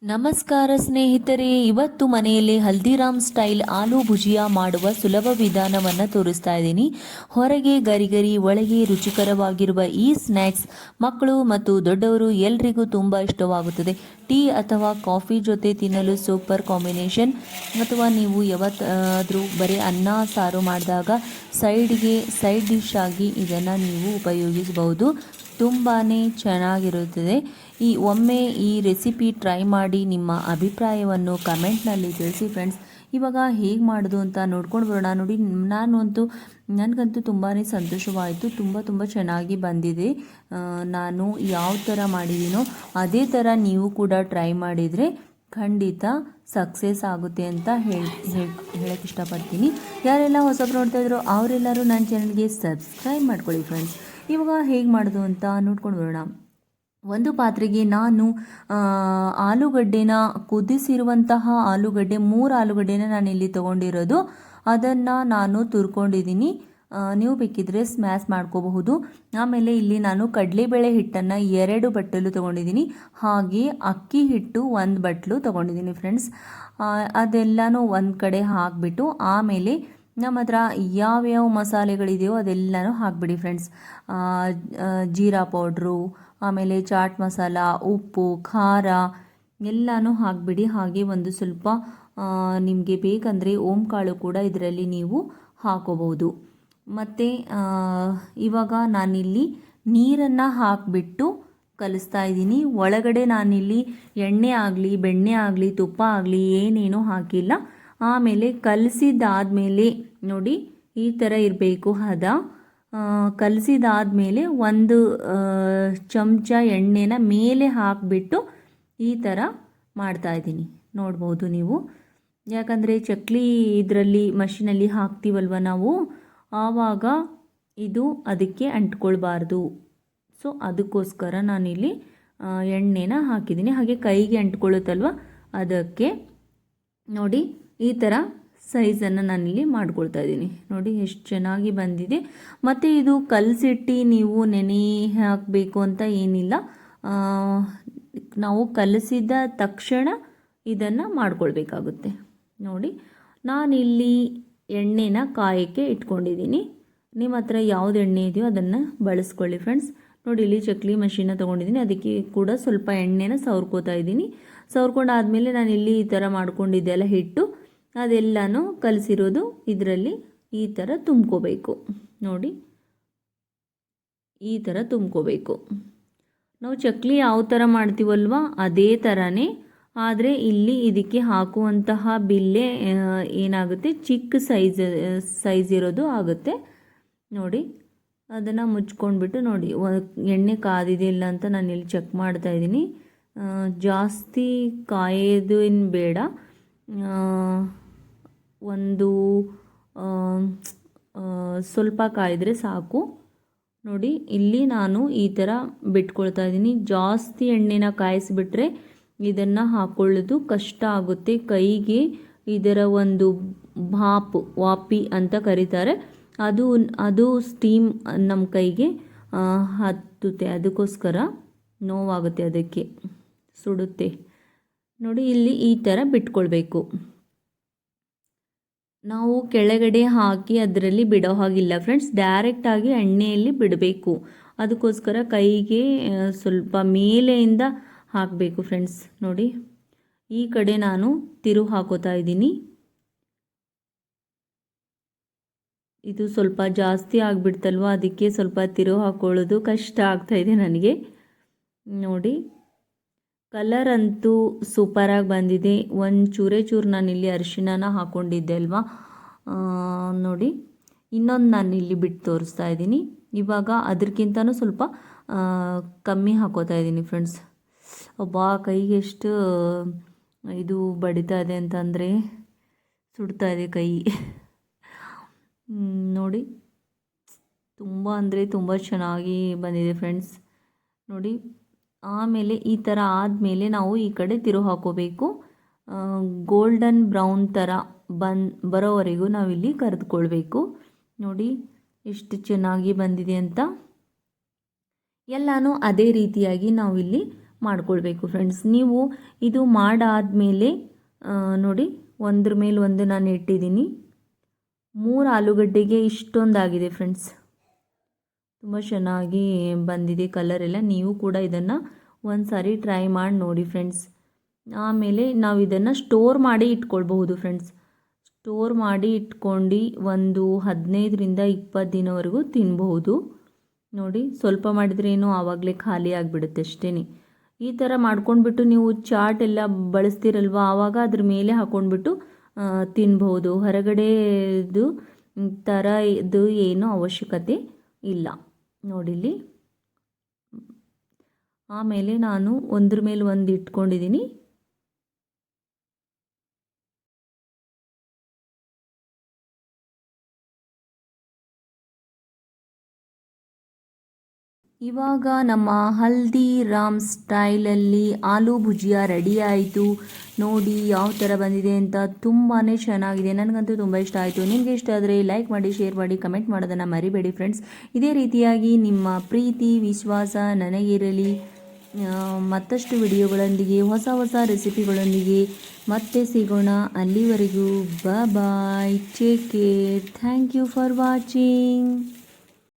ನಮಸ್ಕಾರ ಸ್ನೇಹಿತರೆ, ಇವತ್ತು ಮನೆಯಲ್ಲಿ ಹಲ್ದಿರಾಮ್ ಸ್ಟೈಲ್ ಆಲೂ ಭುಜಿಯಾ ಮಾಡುವ ಸುಲಭ ವಿಧಾನವನ್ನು ತೋರಿಸ್ತಾ ಇದ್ದೀನಿ. ಹೊರಗೆ ಗರಿ ಗರಿ, ಒಳಗೆ ರುಚಿಕರವಾಗಿರುವ ಈ ಸ್ನ್ಯಾಕ್ಸ್ ಮಕ್ಕಳು ಮತ್ತು ದೊಡ್ಡವರು ಎಲ್ರಿಗೂ ತುಂಬ ಇಷ್ಟವಾಗುತ್ತದೆ. ಟೀ ಅಥವಾ ಕಾಫಿ ಜೊತೆ ತಿನ್ನಲು ಸೂಪರ್ ಕಾಂಬಿನೇಷನ್. ಅಥವಾ ನೀವು ಯಾವತ್ತಾದರೂ ಬರೀ ಅನ್ನ ಸಾರು ಮಾಡಿದಾಗ ಸೈಡ್ ಡಿಶ್ ಆಗಿ ಇದನ್ನು ನೀವು ಉಪಯೋಗಿಸಬಹುದು. ತುಂಬಾ ಚೆನ್ನಾಗಿರುತ್ತದೆ. ಒಮ್ಮೆ ಈ ರೆಸಿಪಿ ಟ್ರೈ ಮಾಡಿ ನಿಮ್ಮ ಅಭಿಪ್ರಾಯವನ್ನು ಕಮೆಂಟ್ನಲ್ಲಿ ತಿಳಿಸಿ ಫ್ರೆಂಡ್ಸ್. ಇವಾಗ ಹೇಗೆ ಮಾಡೋದು ಅಂತ ನೋಡ್ಕೊಂಡು ಬರೋಣ. ನೋಡಿ, ನನಗಂತೂ ತುಂಬಾ ಸಂತೋಷವಾಯಿತು. ತುಂಬ ಚೆನ್ನಾಗಿ ಬಂದಿದೆ. ನಾನು ಯಾವ ಥರ ಮಾಡಿದ್ದೀನೋ ಅದೇ ಥರ ನೀವು ಕೂಡ ಟ್ರೈ ಮಾಡಿದರೆ ಖಂಡಿತ ಸಕ್ಸಸ್ ಆಗುತ್ತೆ ಅಂತ ಹೇಳಕ್ಕೆ ಇಷ್ಟಪಡ್ತೀನಿ. ಯಾರೆಲ್ಲ ಹೊಸಬ್ರು ನೋಡ್ತಾ ಇದ್ರು ಅವರೆಲ್ಲರೂ ನನ್ನ ಚಾನಲ್ಗೆ ಸಬ್ಸ್ಕ್ರೈಬ್ ಮಾಡ್ಕೊಳ್ಳಿ ಫ್ರೆಂಡ್ಸ್. ಇವಾಗ ಹೇಗೆ ಮಾಡೋದು ಅಂತ ನೋಡ್ಕೊಂಡು ಬರೋಣ. ಒಂದು ಪಾತ್ರೆಗೆ ನಾನು ಆಲೂಗಡ್ಡೆನ ಕುದಿಸಿರುವಂತಹ ಆಲೂಗಡ್ಡೆ 3 ಆಲೂಗಡ್ಡೆನ ನಾನು ಇಲ್ಲಿ ತೊಗೊಂಡಿರೋದು. ಅದನ್ನು ನಾನು ತುರ್ಕೊಂಡಿದ್ದೀನಿ. ನೀವು ಬೇಕಿದ್ರೆ ಸ್ಮ್ಯಾಶ್ ಮಾಡ್ಕೋಬಹುದು. ಆಮೇಲೆ ಇಲ್ಲಿ ನಾನು ಕಡಲೆಬೇಳೆ ಹಿಟ್ಟನ್ನು 2 ಬಟ್ಟಲು ತೊಗೊಂಡಿದ್ದೀನಿ. ಹಾಗೆ ಅಕ್ಕಿ ಹಿಟ್ಟು 1 ಬಟ್ಲು ತೊಗೊಂಡಿದ್ದೀನಿ ಫ್ರೆಂಡ್ಸ್. ಅದೆಲ್ಲನೂ ಒಂದು ಕಡೆ ಹಾಕಿಬಿಟ್ಟು ಆಮೇಲೆ ನಮ್ಮ ಹತ್ರ ಯಾವ್ಯಾವ ಮಸಾಲೆಗಳಿದೆಯೋ ಅದೆಲ್ಲನೂ ಹಾಕಿಬಿಡಿ ಫ್ರೆಂಡ್ಸ್. ಜೀರಾ ಪೌಡ್ರು, ಆಮೇಲೆ ಚಾಟ್ ಮಸಾಲ, ಉಪ್ಪು, ಖಾರ ಎಲ್ಲನೂ ಹಾಕಿಬಿಡಿ. ಹಾಗೆ ಒಂದು ಸ್ವಲ್ಪ ನಿಮಗೆ ಬೇಕಂದರೆ ಓಂಕಾಳು ಕೂಡ ಇದರಲ್ಲಿ ನೀವು ಹಾಕೋಬಹುದು. ಮತ್ತು ಇವಾಗ ನಾನಿಲ್ಲಿ ನೀರನ್ನು ಹಾಕಿಬಿಟ್ಟು ಕಲಿಸ್ತಾ ಇದ್ದೀನಿ. ಒಳಗಡೆ ನಾನಿಲ್ಲಿ ಎಣ್ಣೆ ಆಗಲಿ ಬೆಣ್ಣೆ ಆಗಲಿ ತುಪ್ಪ ಆಗಲಿ ಏನೇನೂ ಹಾಕಿಲ್ಲ. ಆಮೇಲೆ ಕಲಸಿದಾದ್ಮೇಲೆ ನೋಡಿ ಈ ಥರ ಇರಬೇಕು ಹದ. ಕಲಸಿದಾದ್ಮೇಲೆ 1 ಚಮಚ ಎಣ್ಣೆನ ಮೇಲೆ ಹಾಕಿಬಿಟ್ಟು ಈ ಥರ ಮಾಡ್ತಾಯಿದ್ದೀನಿ. ನೋಡ್ಬೋದು ನೀವು. ಯಾಕಂದರೆ ಚಕ್ಲಿ ಇದರಲ್ಲಿ ಮಷಿನಲ್ಲಿ ಹಾಕ್ತೀವಲ್ವ ನಾವು, ಆವಾಗ ಇದು ಅದಕ್ಕೆ ಅಂಟ್ಕೊಳ್ಬಾರ್ದು. ಸೊ ಅದಕ್ಕೋಸ್ಕರ ನಾನಿಲ್ಲಿ ಎಣ್ಣೆನ ಹಾಕಿದ್ದೀನಿ. ಹಾಗೆ ಕೈಗೆ ಅಂಟ್ಕೊಳ್ಳುತ್ತಲ್ವ ಅದಕ್ಕೆ. ನೋಡಿ ಈ ಥರ ಸೈಜನ್ನು ನಾನಿಲ್ಲಿ ಮಾಡ್ಕೊಳ್ತಾ ಇದ್ದೀನಿ. ನೋಡಿ ಎಷ್ಟು ಚೆನ್ನಾಗಿ ಬಂದಿದೆ. ಮತ್ತು ಇದು ಕಲಸಿಟ್ಟು ನೀವು ನೆನೆ ಹಾಕಬೇಕು ಅಂತ ಏನಿಲ್ಲ. ನಾವು ಕಲಸಿದ ತಕ್ಷಣ ಇದನ್ನು ಮಾಡ್ಕೊಳ್ಬೇಕಾಗುತ್ತೆ. ನೋಡಿ ನಾನಿಲ್ಲಿ ಎಣ್ಣೆನ ಕಾಯಕ್ಕೆ ಇಟ್ಕೊಂಡಿದ್ದೀನಿ. ನಿಮ್ಮ ಹತ್ರ ಯಾವ್ದು ಎಣ್ಣೆ ಇದೆಯೋ ಅದನ್ನು ಬಳಸ್ಕೊಳ್ಳಿ ಫ್ರೆಂಡ್ಸ್. ನೋಡಿ ಇಲ್ಲಿ ಚಕ್ಲಿ ಮಷೀನ ತೊಗೊಂಡಿದ್ದೀನಿ. ಅದಕ್ಕೆ ಕೂಡ ಸ್ವಲ್ಪ ಎಣ್ಣೆನ ಸವರ್ಕೋತಾ ಇದ್ದೀನಿ. ಸವರ್ಕೊಂಡಾದಮೇಲೆ ನಾನು ಇಲ್ಲಿ ಈ ಥರ ಮಾಡ್ಕೊಂಡಿದ್ದೆಲ್ಲ ಹಿಟ್ಟು ಅದೆಲ್ಲನೂ ಕಲಸಿರೋದು ಇದರಲ್ಲಿ ಈ ಥರ ತುಂಬ್ಕೋಬೇಕು. ನೋಡಿ ಈ ಥರ ತುಂಬ್ಕೋಬೇಕು. ನಾವು ಚಕ್ಲಿ ಯಾವ ಥರ ಮಾಡ್ತೀವಲ್ವ ಅದೇ ಥರನೇ. ಆದರೆ ಇಲ್ಲಿ ಇದಕ್ಕೆ ಹಾಕುವಂತಹ ಬಿಲ್ಲೆ ಏನಾಗುತ್ತೆ, ಚಿಕ್ಕ ಸೈಜ್ ಇರೋದು ಆಗುತ್ತೆ. ನೋಡಿ ಅದನ್ನು ಮುಚ್ಕೊಂಡ್ಬಿಟ್ಟು ನೋಡಿ ಎಣ್ಣೆ ಕಾದಿದೆ ಇಲ್ಲ ಅಂತ ನಾನು ಇಲ್ಲಿ ಚೆಕ್ ಮಾಡ್ತಾ ಇದ್ದೀನಿ. ಜಾಸ್ತಿ ಕಾಯೋದು ಏನು ಬೇಡ. ಒಂದು ಸ್ವಲ್ಪ ಕಾಯಿದ್ರೆ ಸಾಕು. ನೋಡಿ ಇಲ್ಲಿ ನಾನು ಈ ಥರ ಬಿಟ್ಕೊಳ್ತಾ ಇದ್ದೀನಿ. ಜಾಸ್ತಿ ಎಣ್ಣೆನ ಕಾಯಿಸಿಬಿಟ್ರೆ ಇದನ್ನು ಹಾಕ್ಕೊಳ್ಳೋದು ಕಷ್ಟ ಆಗುತ್ತೆ. ಕೈಗೆ ಇದರ ಒಂದು ವಾಪಿ ಅಂತ ಕರೀತಾರೆ, ಅದು ಸ್ಟೀಮ್ ನಮ್ಮ ಕೈಗೆ ಹತ್ತುತ್ತೆ. ಅದಕ್ಕೋಸ್ಕರ ನೋವಾಗುತ್ತೆ, ಅದಕ್ಕೆ ಸುಡುತ್ತೆ. ನೋಡಿ ಇಲ್ಲಿ ಈ ಥರ ಬಿಟ್ಕೊಳ್ಬೇಕು. ನಾವು ಕೆಳಗಡೆ ಹಾಕಿ ಅದರಲ್ಲಿ ಬಿಡೋ ಹಾಗಿಲ್ಲ ಫ್ರೆಂಡ್ಸ್, ಡೈರೆಕ್ಟಾಗಿ ಎಣ್ಣೆಯಲ್ಲಿ ಬಿಡಬೇಕು. ಅದಕ್ಕೋಸ್ಕರ ಕೈಗೆ ಸ್ವಲ್ಪ ಮೇಲೆಯಿಂದ ಹಾಕಬೇಕು ಫ್ರೆಂಡ್ಸ್. ನೋಡಿ ಈ ಕಡೆ ನಾನು ತಿರುವು ಹಾಕೋತಾ ಇದ್ದೀನಿ. ಇದು ಸ್ವಲ್ಪ ಜಾಸ್ತಿ ಆಗಿಬಿಡ್ತಲ್ವ, ಅದಕ್ಕೆ ಸ್ವಲ್ಪ ತಿರುವು ಹಾಕೊಳ್ಳೋದು ಕಷ್ಟ ಆಗ್ತಾಯಿದೆ ನನಗೆ. ನೋಡಿ ಕಲರ್ ಅಂತೂ ಸೂಪರಾಗಿ ಬಂದಿದೆ. ಒಂದು ಚೂರು ನಾನಿಲ್ಲಿ ಅರಿಶಿಣನ ಹಾಕ್ಕೊಂಡಿದ್ದೆ ಅಲ್ವಾ. ನೋಡಿ ಇನ್ನೊಂದು ನಾನಿಲ್ಲಿ ಬಿಟ್ಟು ತೋರಿಸ್ತಾ ಇದ್ದೀನಿ. ಇವಾಗ ಅದಕ್ಕಿಂತನೂ ಸ್ವಲ್ಪ ಕಮ್ಮಿ ಹಾಕೋತಾ ಇದ್ದೀನಿ ಫ್ರೆಂಡ್ಸ್. ಕೈಗೆ ಎಷ್ಟು ಇದು ಬಡಿತಾ ಇದೆ ಅಂತಂದರೆ ಸುಡ್ತಾ ಇದೆ ಕೈ. ನೋಡಿ ತುಂಬ ಅಂದರೆ ತುಂಬ ಚೆನ್ನಾಗಿ ಬಂದಿದೆ ಫ್ರೆಂಡ್ಸ್. ನೋಡಿ ಆಮೇಲೆ ಈ ಥರ ಆದಮೇಲೆ ನಾವು ಈ ಕಡೆ ತಿರುವು ಹಾಕೋಬೇಕು. ಗೋಲ್ಡನ್ ಬ್ರೌನ್ ಥರ ಬರೋವರೆಗೂ ನಾವಿಲ್ಲಿ ಕರೆದುಕೊಳ್ಬೇಕು. ನೋಡಿ ಎಷ್ಟು ಚೆನ್ನಾಗಿ ಬಂದಿದೆ ಅಂತ. ಎಲ್ಲನೂ ಅದೇ ರೀತಿಯಾಗಿ ನಾವಿಲ್ಲಿ ಮಾಡ್ಕೊಳ್ಬೇಕು ಫ್ರೆಂಡ್ಸ್. ನೀವು ಇದು ಮಾಡಾದಮೇಲೆ ನೋಡಿ, ಒಂದ್ರ ಮೇಲೆ ಒಂದು ನಾನು ಇಟ್ಟಿದ್ದೀನಿ. 3 ಆಲೂಗಡ್ಡೆಗೆ ಇಷ್ಟೊಂದಾಗಿದೆ ಫ್ರೆಂಡ್ಸ್. ತುಂಬ ಚೆನ್ನಾಗಿ ಬಂದಿದೆ ಕಲರ್ ಎಲ್ಲ. ನೀವು ಕೂಡ ಇದನ್ನು ಒಂದು ಸಾರಿ ಟ್ರೈ ಮಾಡಿ ನೋಡಿ ಫ್ರೆಂಡ್ಸ್. ಆಮೇಲೆ ನಾವು ಇದನ್ನು ಸ್ಟೋರ್ ಮಾಡಿ ಇಟ್ಕೊಳ್ಬಹುದು ಫ್ರೆಂಡ್ಸ್. ಸ್ಟೋರ್ ಮಾಡಿ ಇಟ್ಕೊಂಡು ಒಂದು 15ರಿಂದ 20 ದಿನವರೆಗೂ ತಿನ್ನಬಹುದು. ನೋಡಿ, ಸ್ವಲ್ಪ ಮಾಡಿದ್ರೇನು ಆವಾಗಲೇ ಖಾಲಿ ಆಗಿಬಿಡುತ್ತೆ ಅಷ್ಟೇ. ಈ ಥರ ಮಾಡ್ಕೊಂಡ್ಬಿಟ್ಟು ನೀವು ಚಾಟ್ ಎಲ್ಲ ಬಳಸ್ತೀರಲ್ವ, ಆವಾಗ ಅದ್ರ ಮೇಲೆ ಹಾಕ್ಕೊಂಡ್ಬಿಟ್ಟು ತಿನ್ಬಹುದು. ಹೊರಗಡೆದು ಥರ ಇದು ಏನೂ ಅವಶ್ಯಕತೆ ಇಲ್ಲ. ನೋಡಿಲ್ಲಿ, ಆಮೇಲೆ ನಾನು ಒಂದ್ರ ಮೇಲೆ ಒಂದು ಇಟ್ಕೊಂಡಿದ್ದೀನಿ. ಇವಾಗ ನಮ್ಮ ಹಲ್ದಿರಾಮ್ ಸ್ಟೈಲಲ್ಲಿ ಆಲೂ ಭುಜಿಯಾ ರೆಡಿ ಆಯಿತು. ನೋಡಿ ಯಾವ ಥರ ಬಂದಿದೆ ಅಂತ. ತುಂಬಾ ಚೆನ್ನಾಗಿದೆ. ನನಗಂತೂ ತುಂಬ ಇಷ್ಟ ಆಯಿತು. ನಿಮಗೆ ಇಷ್ಟ ಆದರೆ ಲೈಕ್ ಮಾಡಿ, ಶೇರ್ ಮಾಡಿ, ಕಮೆಂಟ್ ಮಾಡೋದನ್ನು ಮರಿಬೇಡಿ ಫ್ರೆಂಡ್ಸ್. ಇದೇ ರೀತಿಯಾಗಿ ನಿಮ್ಮ ಪ್ರೀತಿ ವಿಶ್ವಾಸ ನನಗಿರಲಿ. ಮತ್ತಷ್ಟು ವಿಡಿಯೋಗಳೊಂದಿಗೆ, ಹೊಸ ಹೊಸ ರೆಸಿಪಿಗಳೊಂದಿಗೆ ಮತ್ತೆ ಸಿಗೋಣ. ಅಲ್ಲಿವರೆಗೂ bye, take care, thank you for watching.